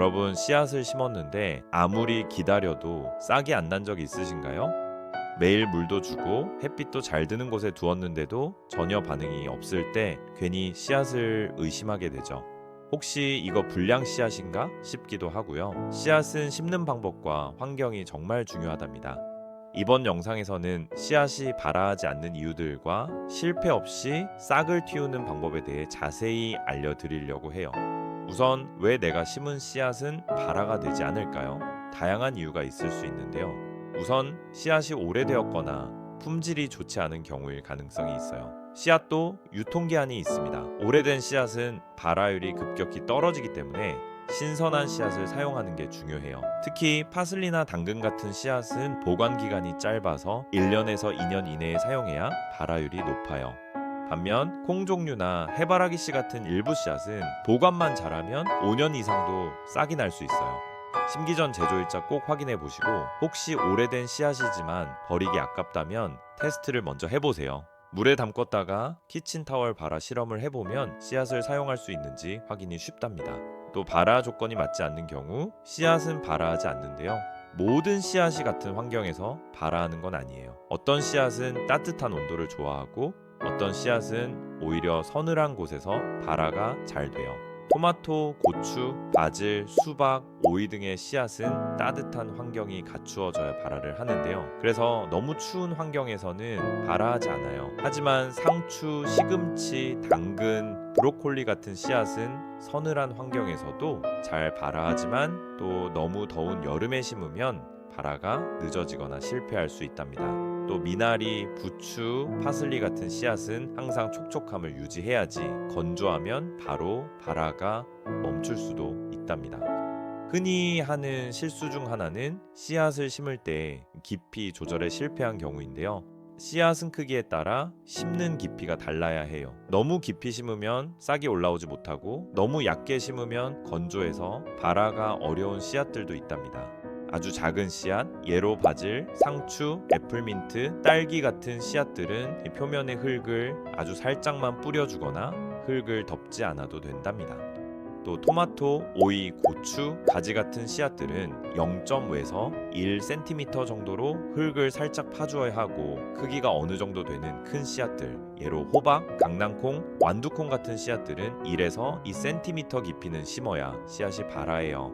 여러분 씨앗을 심었는데 아무리 기다려도 싹이 안 난 적이 있으신가요? 매일 물도 주고 햇빛도 잘 드는 곳에 두었는데도 전혀 반응이 없을 때 괜히 씨앗을 의심하게 되죠. 혹시 이거 불량 씨앗인가 싶기도 하고요. 씨앗은 심는 방법과 환경이 정말 중요하답니다. 이번 영상에서는 씨앗이 발아하지 않는 이유들과 실패 없이 싹을 틔우는 방법에 대해 자세히 알려드리려고 해요. 우선 왜 내가 심은 씨앗은 발아가 되지 않을까요? 다양한 이유가 있을 수 있는데요. 우선 씨앗이 오래되었거나 품질이 좋지 않은 경우일 가능성이 있어요. 씨앗도 유통기한이 있습니다. 오래된 씨앗은 발아율이 급격히 떨어지기 때문에 신선한 씨앗을 사용하는 게 중요해요. 특히 파슬리나 당근 같은 씨앗은 보관 기간이 짧아서 1년에서 2년 이내에 사용해야 발아율이 높아요. 반면 콩 종류나 해바라기 씨 같은 일부 씨앗은 보관만 잘하면 5년 이상도 싹이 날 수 있어요. 심기 전 제조일자 꼭 확인해 보시고 혹시 오래된 씨앗이지만 버리기 아깝다면 테스트를 먼저 해보세요. 물에 담궜다가 키친타월 발아 실험을 해보면 씨앗을 사용할 수 있는지 확인이 쉽답니다. 또 발아 조건이 맞지 않는 경우 씨앗은 발아하지 않는데요. 모든 씨앗이 같은 환경에서 발아하는 건 아니에요. 어떤 씨앗은 따뜻한 온도를 좋아하고 어떤 씨앗은 오히려 서늘한 곳에서 발아가 잘 돼요. 토마토, 고추, 바질, 수박, 오이 등의 씨앗은 따뜻한 환경이 갖추어져야 발아를 하는데요. 그래서 너무 추운 환경에서는 발아하지 않아요. 하지만 상추, 시금치, 당근, 브로콜리 같은 씨앗은 서늘한 환경에서도 잘 발아하지만 또 너무 더운 여름에 심으면 발아가 늦어지거나 실패할 수 있답니다. 또 미나리, 부추, 파슬리 같은 씨앗은 항상 촉촉함을 유지해야지 건조하면 바로 발아가 멈출 수도 있답니다. 흔히 하는 실수 중 하나는 씨앗을 심을 때 깊이 조절에 실패한 경우인데요. 씨앗은 크기에 따라 심는 깊이가 달라야 해요. 너무 깊이 심으면 싹이 올라오지 못하고 너무 낮게 심으면 건조해서 발아가 어려운 씨앗들도 있답니다. 아주 작은 씨앗, 예로 바질, 상추, 애플민트, 딸기 같은 씨앗들은 표면에 흙을 아주 살짝만 뿌려주거나 흙을 덮지 않아도 된답니다. 또 토마토, 오이, 고추, 가지 같은 씨앗들은 0.5에서 1cm 정도로 흙을 살짝 파주어야 하고 크기가 어느 정도 되는 큰 씨앗들, 예로 호박, 강낭콩, 완두콩 같은 씨앗들은 1에서 2cm 깊이는 심어야 씨앗이 발아해요.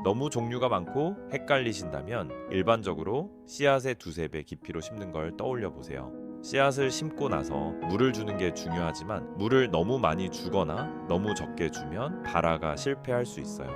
너무 종류가 많고 헷갈리신다면 일반적으로 씨앗의 2~3배 깊이로 심는 걸 떠올려 보세요. 씨앗을 심고 나서 물을 주는 게 중요하지만 물을 너무 많이 주거나 너무 적게 주면 발아가 실패할 수 있어요.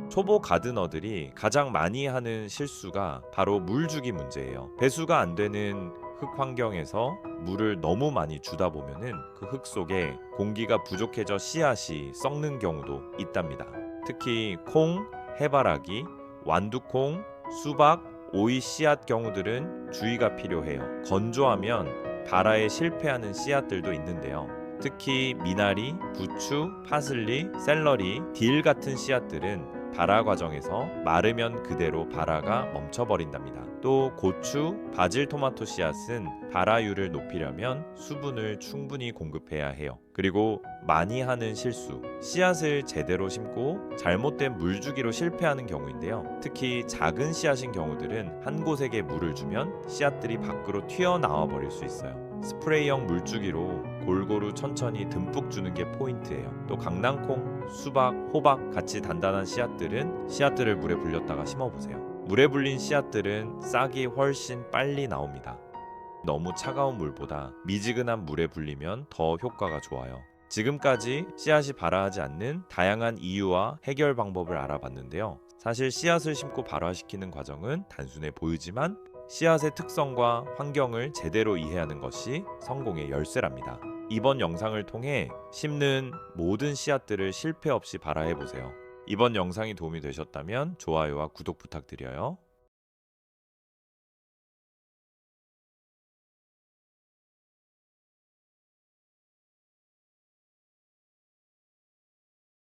초보 가드너들이 가장 많이 하는 실수가 바로 물 주기 문제예요. 배수가 안 되는 흙 환경에서 물을 너무 많이 주다 보면은 그 흙 속에 공기가 부족해져 씨앗이 썩는 경우도 있답니다. 특히 콩, 해바라기, 완두콩, 수박, 오이 씨앗 경우들은 주의가 필요해요. 건조하면 발아에 실패하는 씨앗들도 있는데요. 특히 미나리, 부추, 파슬리, 샐러리, 딜 같은 씨앗들은 발아 과정에서 마르면 그대로 발아가 멈춰버린답니다. 또 고추, 바질 토마토 씨앗은 발아율을 높이려면 수분을 충분히 공급해야 해요. 그리고 많이 하는 실수, 씨앗을 제대로 심고 잘못된 물주기로 실패하는 경우인데요. 특히 작은 씨앗인 경우들은 한 곳에게 물을 주면 씨앗들이 밖으로 튀어나와 버릴 수 있어요. 스프레이형 물주기로 골고루 천천히 듬뿍 주는 게 포인트예요. 또 강낭콩, 수박, 호박 같이 단단한 씨앗들은 씨앗들을 물에 불렸다가 심어보세요. 물에 불린 씨앗들은 싹이 훨씬 빨리 나옵니다. 너무 차가운 물보다 미지근한 물에 불리면 더 효과가 좋아요. 지금까지 씨앗이 발아하지 않는 다양한 이유와 해결 방법을 알아봤는데요. 사실 씨앗을 심고 발화시키는 과정은 단순해 보이지만 씨앗의 특성과 환경을 제대로 이해하는 것이 성공의 열쇠랍니다. 이번 영상을 통해 심는 모든 씨앗들을 실패 없이 발아해보세요. 이번 영상이 도움이 되셨다면 좋아요와 구독 부탁드려요.